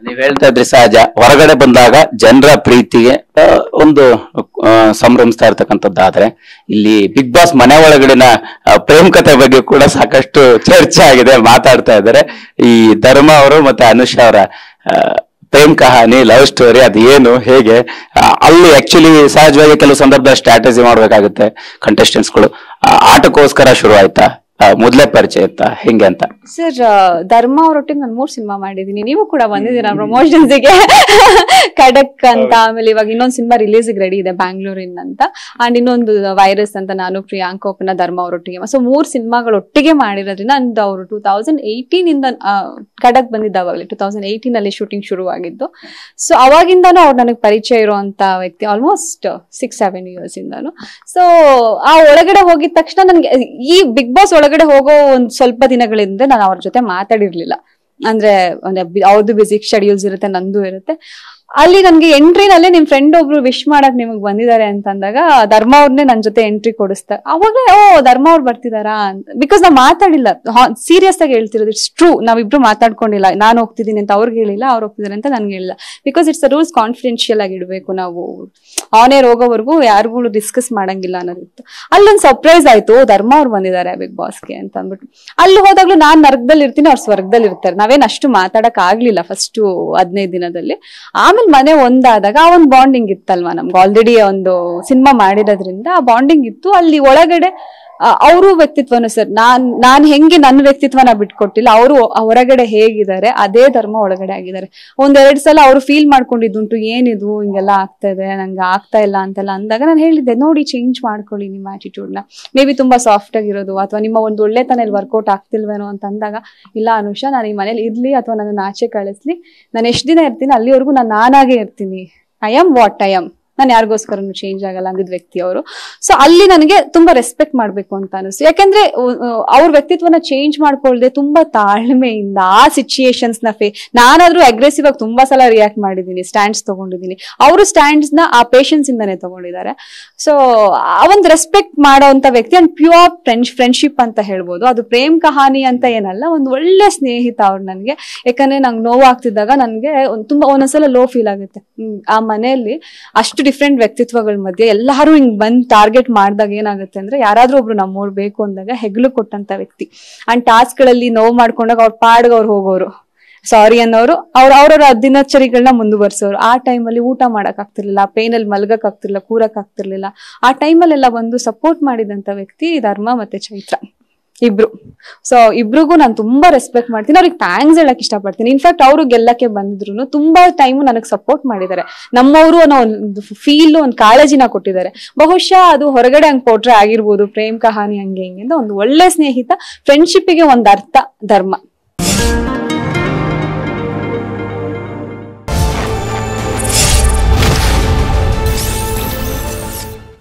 ನೀವ್ ಹೇಳ್ತಾ ಇದ್ರಿ ಸಹಜ, ಹೊರಗಡೆ ಬಂದಾಗ ಜನರ ಪ್ರೀತಿಗೆ ಒಂದು ಸಂಭ್ರಮಿಸ್ತಾ ಇರ್ತಕ್ಕಂಥದ್ದಾದ್ರೆ, ಇಲ್ಲಿ ಬಿಗ್ ಬಾಸ್ ಮನೆ ಒಳಗಡೆನ ಪ್ರೇಮ್ ಕಥೆ ಬಗ್ಗೆ ಕೂಡ ಸಾಕಷ್ಟು ಚರ್ಚೆ ಆಗಿದೆ, ಮಾತಾಡ್ತಾ ಇದ್ದಾರೆ. ಈ ಧರ್ಮ ಅವರು ಮತ್ತೆ ಅನುಷಾ ಅವರ ಪ್ರೇಮ್ ಕಹಾನಿ, ಲವ್ ಸ್ಟೋರಿ ಅದು ಏನು, ಹೇಗೆ ಅಲ್ಲಿ ಆಕ್ಚುಲಿ ಸಹಜವಾಗಿ ಕೆಲವು ಸಂದರ್ಭದಲ್ಲಿ ಸ್ಟ್ರಾಟಜಿ ಮಾಡ್ಬೇಕಾಗುತ್ತೆ ಕಂಟೆಸ್ಟೆಂಟ್ಸ್ಗಳು. ಆಟಕ್ಕೋಸ್ಕರ ಶುರು ಆಯ್ತಾ, ಮೊದ್ಲೇ ಪರಿಚಯ ಇತ್ತಾ, ಹೆಂಗೆ ಅಂತ? ಸರ್, ಧರ್ಮ ಅವರೊಟ್ಟಿಗೆ ನಾನು 3 ಸಿನಿಮಾ ಮಾಡಿದೀನಿ. ನೀವು ಕೂಡ ಬಂದಿದ್ದೀರಾ ಪ್ರಮೋಷನ್ಸ್ಗೆ. ಖಡಕ್ ಅಂತ, ಆಮೇಲೆ ಇವಾಗ ಇನ್ನೊಂದು ಸಿನಿಮಾ ರಿಲೀಸ್ ರೆಡಿ ಇದೆ ಬ್ಯಾಂಗ್ಳೂರಿನ ಅಂತ, ಅಂಡ್ ಇನ್ನೊಂದು ವೈರಸ್ ಅಂತ, ನಾನು ಪ್ರಿಯಾಂಕ ಒಪ್ಪನ ಧರ್ಮ ಅವರೊಟ್ಟಿಗೆ. ಸೊ 3 ಸಿನಿಮಾಗಳು ಒಟ್ಟಿಗೆ ಮಾಡಿರೋದ್ರಿಂದ ಅಂಡ್ ಅವರು 2018 ಇಂದ ಖಡಕ್ ಬಂದಿದ್ದಾವಾಗಲೇ 2018 ಅಲ್ಲಿ ಶೂಟಿಂಗ್ ಶುರು ಆಗಿದ್ದು. ಸೊ ಅವಾಗಿಂದಾನು ಅವ್ರು ನನಗೆ ಪರಿಚಯ ಇರುವಂತ ವ್ಯಕ್ತಿ, ಆಲ್ಮೋಸ್ಟ್ 6-7 ಇಯರ್ಸ್ ಇಂದಾನು. ಸೊ ಆ ಒಳಗಡೆ ಹೋಗಿದ ತಕ್ಷಣ ನನ್ಗೆ ಈ ಬಿಗ್ ಬಾಸ್ ಒಳಗಡೆ ಹೋಗೋ ಒಂದ್ ಸ್ವಲ್ಪ ದಿನಗಳಿಂದ ನಾನು ಅವ್ರ ಜೊತೆ ಮಾತಾಡಿರ್ಲಿಲ್ಲ. ಅಂದ್ರೆ ಅವ್ರದ್ದು ಬಿಸಿ ಶೆಡ್ಯೂಲ್ಸ್ ಇರುತ್ತೆ, ನಂದು ಇರುತ್ತೆ. ಅಲ್ಲಿ ನನ್ಗೆ ಎಂಟ್ರಿನಲ್ಲೇ ನಿಮ್ ಫ್ರೆಂಡ್ ಒಬ್ರು ವಿಶ್ ಮಾಡಕ್ ನಿಮಗ್ ಬಂದಿದ್ದಾರೆ ಅಂತ ಅಂದಾಗ ಧರ್ಮ ಅವ್ರನ್ನೇ ನನ್ ಜೊತೆ ಎಂಟ್ರಿ ಕೊಡಿಸ್ತಾರೆ. ಅವಾಗಲೇ ಧರ್ಮ ಅವ್ರು ಬರ್ತಿದಾರಾ ಅಂತ, ಬಿಕಾಸ್ ನಾವ್ ಮಾತಾಡಿಲ್ಲ, ಸೀರಿಯಸ್ ಆಗಿ ಹೇಳ್ತಿರೋದು. ಇಟ್ಸ್ ಟ್ರೂ, ನಾವಿಬ್ರು ಮಾತಾಡ್ಕೊಂಡಿಲ್ಲ. ನಾನು ಹೋಗ್ತಿದ್ದೀನಿ ಅಂತ ಅವ್ರಿಗೆ ಹೇಳಿಲ್ಲ, ಅವ್ರು ಹೋಗ್ತಿದಾರೆ ಅಂತ ನನ್ಗೆ ಹೇಳಿಲ್ಲ. ಬಿಕಾಸ್ ಇಟ್ಸ್ ರೂಲ್ಸ್, ಕಾನ್ಫಿಡೆನ್ಶಿಯಲ್ ಆಗಿ ಇಡಬೇಕು ನಾವು. ಆನ್ ಏರ್ ಹೋಗೋವರೆಗೂ ಯಾರಿಗೂ ಡಿಸ್ಕಸ್ ಮಾಡಂಗಿಲ್ಲ ಅನ್ನೋದಿತ್ತು. ಅಲ್ಲೊಂದು ಸರ್ಪ್ರೈಸ್ ಆಯ್ತು, ಧರ್ಮ ಅವ್ರು ಬಂದಿದ್ದಾರೆ ಬಿಗ್ ಬಾಸ್ಗೆ ಅಂತ ಅಂದ್ಬಿಟ್ಟು. ಅಲ್ಲಿ ಹೋದಾಗ್ಲೂ ನಾನ್ ನರಕದಲ್ಲಿ ಇರ್ತೀನಿ, ಅವ್ರು ಸ್ವರ್ಗದಲ್ಲಿ ಇರ್ತಾರೆ. ನಾವೇನ್ ಅಷ್ಟು ಮಾತಾಡಕ್ ಆಗ್ಲಿಲ್ಲ ಫಸ್ಟ್ 15 ದಿನದಲ್ಲಿ. ಆಮೇಲೆ ಮನೆ ಒಂದಾದಾಗ ಆ ಒಂದು ಬಾಂಡಿಂಗ್ ಇತ್ತಲ್ವಾ, ನಮ್ಗೆ ಆಲ್ರೆಡಿ ಒಂದು ಸಿನಿಮಾ ಮಾಡಿರೋದ್ರಿಂದ ಆ ಬಾಂಡಿಂಗ್ ಇತ್ತು. ಅಲ್ಲಿ ಒಳಗಡೆ ಅವರು ವ್ಯಕ್ತಿತ್ವನು ಸರ್, ನಾನ್ ಹೆಂಗೆ ನನ್ನ ವ್ಯಕ್ತಿತ್ವನ ಬಿಟ್ಕೊಟ್ಟಿಲ್ಲ, ಅವರು ಹೊರಗಡೆ ಹೇಗಿದ್ದಾರೆ ಅದೇ ಧರ್ಮ ಒಳಗಡೆ ಆಗಿದ್ದಾರೆ. 1-2 ಸಲ ಅವರು ಫೀಲ್ ಮಾಡ್ಕೊಂಡಿದ್ದುಂಟು, ಏನಿದು ಹಿಂಗೆಲ್ಲ ಆಗ್ತಾ ಇದೆ, ನಂಗೆ ಆಗ್ತಾ ಇಲ್ಲ ಅಂತೆಲ್ಲ ಅಂದಾಗ ನಾನು ಹೇಳಿದ್ದೆ, ನೋಡಿ ಚೇಂಜ್ ಮಾಡ್ಕೊಳ್ಳಿ ನಿಮ್ಮ ಆಟಿಟ್ಯೂಡ್ ನ, ಮೇ ಬಿ ತುಂಬಾ ಸಾಫ್ಟ್ ಆಗಿರೋದು ಅಥವಾ ನಿಮ್ಮ ಒಂದು ಒಳ್ಳೆತನ ಇಲ್ಲಿ ವರ್ಕೌಟ್ ಆಗ್ತಿಲ್ವೇನೋ ಅಂತ ಅಂದಾಗ, ಇಲ್ಲ ಅನುಷಾ, ನಾನು ಈ ಮನೇಲಿ ಇರ್ಲಿ ಅಥವಾ ನನ್ನ ಆಚೆ ಕಳಿಸ್ಲಿ, ನಾನು ಎಷ್ಟು ದಿನ ಇರ್ತೀನಿ ಅಲ್ಲಿವರೆಗೂ ನಾನು ನಾನಾಗೆ ಇರ್ತೀನಿ. I am what I am, ನಾನು ಯಾರಿಗೋಸ್ಕರನು ಚೇಂಜ್ ಆಗಲ್ಲ ಅಂದಿದ್ ವ್ಯಕ್ತಿ ಅವರು. ಸೊ ಅಲ್ಲಿ ನನಗೆ ತುಂಬಾ ರೆಸ್ಪೆಕ್ಟ್ ಮಾಡ್ಬೇಕು ಅಂತ ಅನಿಸ್ತು. ಯಾಕಂದ್ರೆ ಅವ್ರ ವ್ಯಕ್ತಿತ್ವನ ಚೇಂಜ್ ಮಾಡ್ಕೊಳ್ದೆ ತುಂಬಾ ತಾಳ್ಮೆಯಿಂದ ಆ ಸಿಚುಯೇಷನ್ಸ್ ನ ನಾನಾದ್ರೂ ಅಗ್ರೆಸಿವ್ ಆಗಿ ತುಂಬಾ ಸಲ ರಿಯಾಕ್ಟ್ ಮಾಡಿದೀನಿ, ಸ್ಟ್ಯಾಂಡ್ಸ್ ತಗೊಂಡಿದ್ದೀನಿ. ಅವರು ಸ್ಟ್ಯಾಂಡ್ಸ್ ನ ಆ ಪೇಷನ್ಸ್ ಇಂದಾನೆ ತಗೊಂಡಿದ್ದಾರೆ. ಸೊ ಆ ಒಂದು ರೆಸ್ಪೆಕ್ಟ್ ಮಾಡೋಂತ ವ್ಯಕ್ತಿ ಅಂಡ್ ಪ್ಯೂರ್ ಫ್ರೆಂಡ್ಶಿಪ್ ಅಂತ ಹೇಳ್ಬೋದು. ಅದು ಪ್ರೇಮ್ ಕಹಾನಿ ಅಂತ ಏನಲ್ಲ, ಒಂದು ಒಳ್ಳೆ ಸ್ನೇಹಿತ ಅವ್ರು ನನ್ಗೆ. ಯಾಕಂದ್ರೆ ನಂಗೆ ನೋವಾಗ್ತಿದ್ದಾಗ ನನ್ಗೆ ತುಂಬಾ ಒಂದೊಂದ್ಸಲ ಲೋ ಫೀಲ್ ಆಗುತ್ತೆ. ಆ ಮನೆಯಲ್ಲಿ ಅಷ್ಟು ಡಿಫ್ರೆಂಟ್ ವ್ಯಕ್ತಿತ್ವಗಳ ಮಧ್ಯೆ ಎಲ್ಲಾರು ಹಿಂಗ್ ಬಂದ್ ಟಾರ್ಗೆಟ್ ಮಾಡಿದಾಗ ಏನಾಗುತ್ತೆ ಅಂದ್ರೆ, ಯಾರಾದ್ರೂ ಒಬ್ರು ನಮ್ಮವ್ರು ಬೇಕು ಅಂದಾಗ ಹೆಗ್ಲು ಕೊಟ್ಟಂತ ವ್ಯಕ್ತಿ. ಅಂಡ್ ಟಾಸ್ಕ್ ಗಳಲ್ಲಿ ನೋವು ಮಾಡ್ಕೊಂಡಾಗ ಅವ್ರ ಪಾಡ್ಗೆ ಅವ್ರು ಹೋಗೋರು, ಸಾರಿ ಅನ್ನೋರು, ಅವ್ರವ್ರ ದಿನಚರಿಗಳನ್ನ ಮುಂದುವರ್ಸೋರು. ಆ ಟೈಮಲ್ಲಿ ಊಟ ಮಾಡಕ್ ಆಗ್ತಿರ್ಲಿಲ್ಲ, ಪೇನಲ್ಲಿ ಮಲ್ಗಕ್ ಆಗ್ತಿರ್ಲಿಲ್ಲ, ಕೂರಕ್ ಆಗ್ತಿರ್ಲಿಲ್ಲ. ಆ ಟೈಮಲ್ಲೆಲ್ಲ ಬಂದು ಸಪೋರ್ಟ್ ಮಾಡಿದಂತ ವ್ಯಕ್ತಿ ಧರ್ಮ ಮತ್ತೆ ಚೈತ್ರ ಇಬ್ರು. ಸೊ ಇಬ್ರಿಗೂ ನಾನು ತುಂಬಾ ರೆಸ್ಪೆಕ್ಟ್ ಮಾಡ್ತೀನಿ, ಅವ್ರಿಗೆ ಥ್ಯಾಂಕ್ಸ್ ಹೇಳಕ್ ಇಷ್ಟಪಡ್ತೀನಿ. ಇನ್ಫ್ಯಾಕ್ಟ್ ಅವರು ಗೆಲ್ಲಕ್ಕೆ ಬಂದಿದ್ರು ತುಂಬಾ ಟೈಮು ನನಗೆ ಸಪೋರ್ಟ್ ಮಾಡಿದ್ದಾರೆ. ನಮ್ಮವರು ಅನ್ನೋ ಒಂದು ಫೀಲ್, ಒಂದು ಕಾಳಜಿನ ಕೊಟ್ಟಿದ್ದಾರೆ. ಬಹುಶಃ ಅದು ಹೊರಗಡೆ ಹಂಗ್ ಕೊಟ್ರೆ ಆಗಿರ್ಬೋದು, ಪ್ರೇಮ್ ಕಹಾನಿ ಹಂಗೆ ಹಿಂಗೆ ಅಂತ ಒಂದು ಒಳ್ಳೆ ಸ್ನೇಹಿತ, ಫ್ರೆಂಡ್ಶಿಪ್ಗೆ ಒಂದು ಅರ್ಥ ಧರ್ಮ.